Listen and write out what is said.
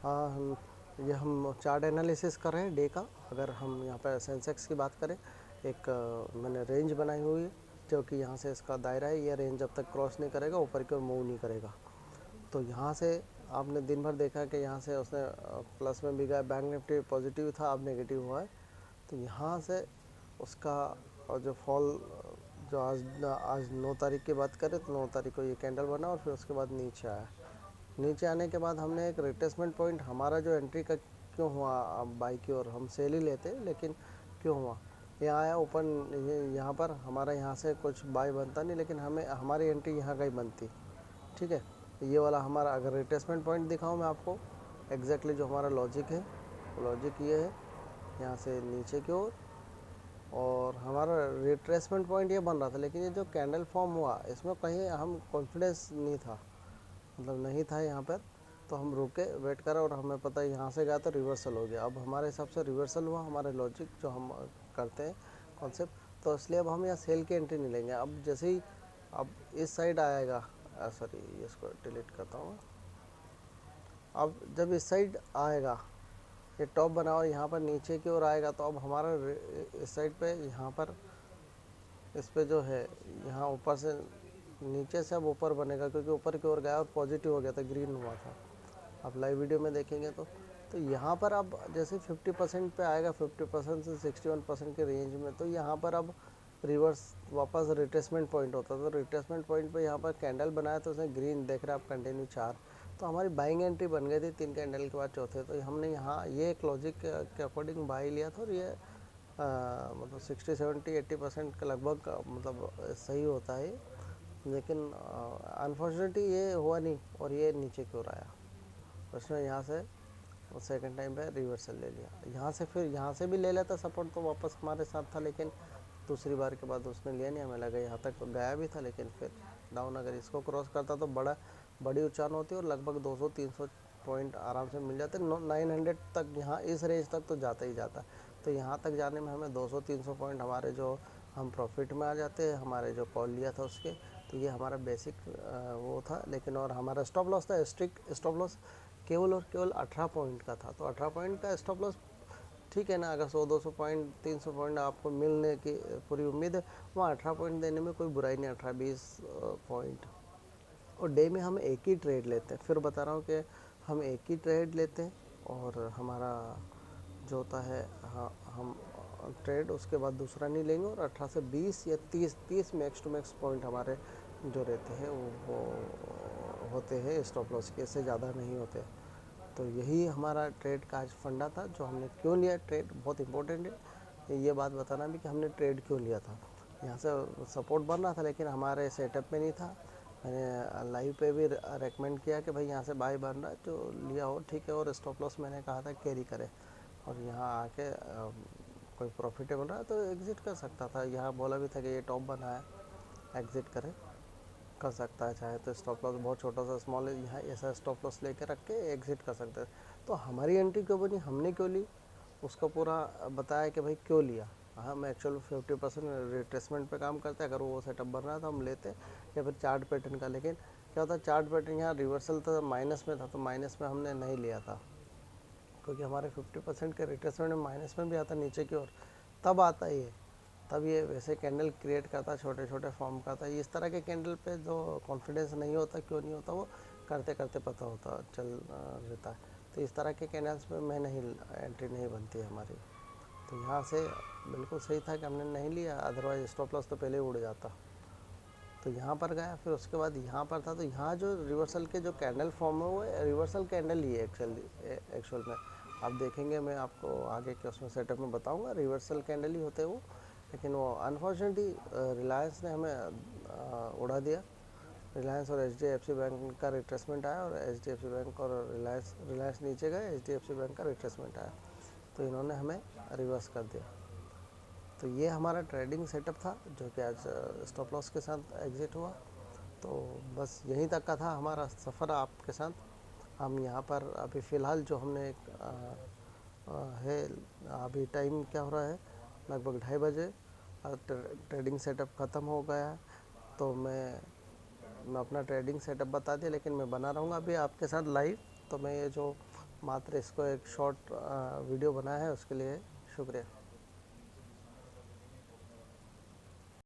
हाँ, हम chart analysis कर रहे हैं डे का। अगर हम यहाँ पर सेंसेक्स की बात करें, एक मैंने रेंज बनाई हुई है, जो कि यहाँ से इसका दायरा है। ये रेंज जब तक क्रॉस नहीं करेगा ऊपर की ओर मूव नहीं करेगा। तो यहाँ से आपने दिन भर देखा कि यहाँ से उसने प्लस में भी गया, बैंक निफ्टी पॉजिटिव था, अब नेगेटिव हुआ है। तो यहाँ से उसका जो फॉल, जो आज 9 तारीख की बात करें तो 9 तारीख को ये कैंडल बना और फिर उसके बाद नीचे आया। नीचे आने के बाद हमने एक रिट्रेसमेंट पॉइंट, हमारा जो एंट्री का क्यों हुआ बाई की ओर, हम सेल ही लेते लेकिन क्यों हुआ, यहाँ आया ओपन, यहाँ पर हमारा यहाँ से कुछ बाई बनता नहीं, लेकिन हमें हमारी एंट्री यहाँ का ही बनती। ठीक है, ये वाला हमारा अगर रिट्रेसमेंट पॉइंट दिखाऊं मैं आपको एग्जैक्टली जो हमारा लॉजिक है, लॉजिक ये है यहाँ से नीचे की ओर, और हमारा रिट्रेसमेंट पॉइंट ये बन रहा था। लेकिन ये जो कैंडल फॉर्म हुआ इसमें कहीं हम कॉन्फिडेंस नहीं था, मतलब नहीं था यहाँ पर। तो हम रुके, वेट करा, और हमें पता है यहाँ से गया तो रिवर्सल हो गया। अब हमारे हिसाब से रिवर्सल हुआ, हमारे लॉजिक जो हम करते हैं कॉन्सेप्ट, तो इसलिए अब हम यहाँ सेल की एंट्री नहीं लेंगे। अब जैसे ही अब इस साइड आएगा, सॉरी इसको डिलीट करता हूँ। अब जब इस साइड आएगा, ये टॉप बना और यहाँ पर नीचे की ओर आएगा, तो अब हमारा इस साइड पे यहाँ पर इस पे जो है यहाँ ऊपर से नीचे से अब ऊपर बनेगा, क्योंकि ऊपर की ओर गया और पॉजिटिव हो गया था, ग्रीन हुआ था। आप लाइव वीडियो में देखेंगे तो यहाँ पर अब जैसे 50% पे आएगा, 50% से 61% के रेंज में, तो यहाँ पर अब रिवर्स वापस रिट्रेसमेंट पॉइंट होता था। तो रिट्रेसमेंट पॉइंट पे यहाँ पर कैंडल बनाया तो उसने ग्रीन देख रहे हैं आप, कंटिन्यू 4, तो हमारी बाइंग एंट्री बन गई थी 3 कैंडल के बाद चौथे। तो हमने यहाँ ये एक लॉजिक के अकॉर्डिंग बाई लिया था, और ये मतलब 60-70-80% के लगभग मतलब सही होता है। लेकिन अनफॉर्चुनेटली ये हुआ नहीं और ये नीचे की ओर आया। उसने यहाँ से सेकंड टाइम पे रिवर्सल ले लिया, यहाँ से फिर यहाँ से भी ले लेता सपोर्ट तो वापस हमारे साथ था, लेकिन दूसरी बार के बाद उसने लिया नहीं। हमें लगा यहाँ तक तो गया भी था, लेकिन फिर डाउन अगर इसको क्रॉस करता तो बड़ी उछाल होती और लगभग 200-300 पॉइंट आराम से मिल जाते। 900 तक, यहाँ इस रेंज तक तो जाता ही जाता। तो यहाँ तक जाने में हमें 200-300 पॉइंट हमारे जो हम प्रॉफिट में आ जाते हैं, हमारे जो कॉल लिया था उसके। तो ये हमारा बेसिक वो था। लेकिन और हमारा स्टॉप लॉस था, स्ट्रिक्ट स्टॉप लॉस केवल और केवल 18 पॉइंट का था। तो 18 पॉइंट का स्टॉप लॉस ठीक है ना, अगर 100-200 पॉइंट 300 पॉइंट आपको मिलने की पूरी उम्मीद है, वहाँ 18 पॉइंट देने में कोई बुराई नहीं, 18-20 पॉइंट। और डे में हम एक ही ट्रेड लेते हैं, फिर बता रहा हूँ कि हम एक ही ट्रेड लेते हैं, और हमारा जो होता है, हाँ, हम ट्रेड उसके बाद दूसरा नहीं लेंगे। और 18 से 20 या 30 मैक्स टू मैक्स पॉइंट हमारे जो रहते हैं वो होते हैं स्टॉप लॉस के, इससे ज़्यादा नहीं होते। तो यही हमारा ट्रेड का आज फंडा था, जो हमने क्यों लिया ट्रेड, बहुत इंपॉर्टेंट है ये बात बताना भी कि हमने ट्रेड क्यों लिया था। यहाँ से सपोर्ट बन रहा था लेकिन हमारे सेटअप में नहीं था। मैंने लाइव पे भी रेकमेंड किया कि भाई यहाँ से बाय बन रहा है, जो लिया हो ठीक है, और स्टॉप लॉस मैंने कहा था कैरी करे, और यहाँ आके कोई प्रॉफिटेबल रहा तो एग्ज़िट कर सकता था। यहाँ बोला भी था कि ये टॉप बना है, एग्ज़िट करे कर सकता है चाहे तो। स्टॉप लॉस बहुत छोटा सा स्मॉल है, यहाँ ऐसा स्टॉप लॉस लेके रख के एग्ज़िट कर सकते हैं। तो हमारी एंट्री क्यों बनी, हमने क्यों ली, उसका पूरा बताया कि भाई क्यों लिया। हम एक्चुअल 50% रिट्रेसमेंट पे काम करते हैं, अगर वो सेटअप बन रहा था हम लेते, या फिर चार्ट पैटर्न का। लेकिन क्या होता है, चार्ट पैटर्न यहाँ रिवर्सल था, माइनस में था, तो माइनस में हमने नहीं लिया था, क्योंकि हमारे 50% के रिट्रेसमेंट में माइनस में भी आता नीचे की ओर, तब आता ही है, तब ये वैसे कैंडल क्रिएट करता, छोटे छोटे फॉर्म करता है। इस तरह के कैंडल पे जो कॉन्फिडेंस नहीं होता, क्यों नहीं होता, वो करते करते पता होता चल रहता है। तो इस तरह के कैंडल्स में मैं नहीं, एंट्री नहीं बनती है हमारी। तो यहाँ से बिल्कुल सही था कि हमने नहीं लिया, अदरवाइज स्टॉप लॉस तो पहले ही उड़ जाता। तो यहाँ पर गया, फिर उसके बाद यहाँ पर था। तो यहाँ जो रिवर्सल के जो कैंडल फॉर्म है वो रिवर्सल कैंडल ही है एक्चुअल में। आप देखेंगे, मैं आपको आगे के उसमें सेटअप में बताऊंगा, रिवर्सल कैंडल ही होते हैं वो। लेकिन वो अनफॉर्चुनेटली रिलायंस ने हमें उड़ा दिया। रिलायंस और HDFC बैंक का रिट्रेसमेंट आया, और HDFC बैंक और रिलायंस नीचे गए, HDFC बैंक का रिट्रेसमेंट आया, तो इन्होंने हमें रिवर्स कर दिया। तो ये हमारा ट्रेडिंग सेटअप था, जो कि आज स्टॉप लॉस के साथ एग्ज़िट हुआ। तो बस यहीं तक का था हमारा सफ़र आपके साथ। हम यहाँ पर अभी फ़िलहाल जो हमने है, अभी टाइम क्या हो रहा है, लगभग 2:30 बजे। ट्रेडिंग सेटअप ख़त्म हो गया है, तो मैं अपना ट्रेडिंग सेटअप बता दिया, लेकिन मैं बना रहूँगा अभी आपके साथ लाइव। तो मैं ये जो मात्र इसको एक शॉर्ट वीडियो बनाया है, उसके लिए शुक्रिया।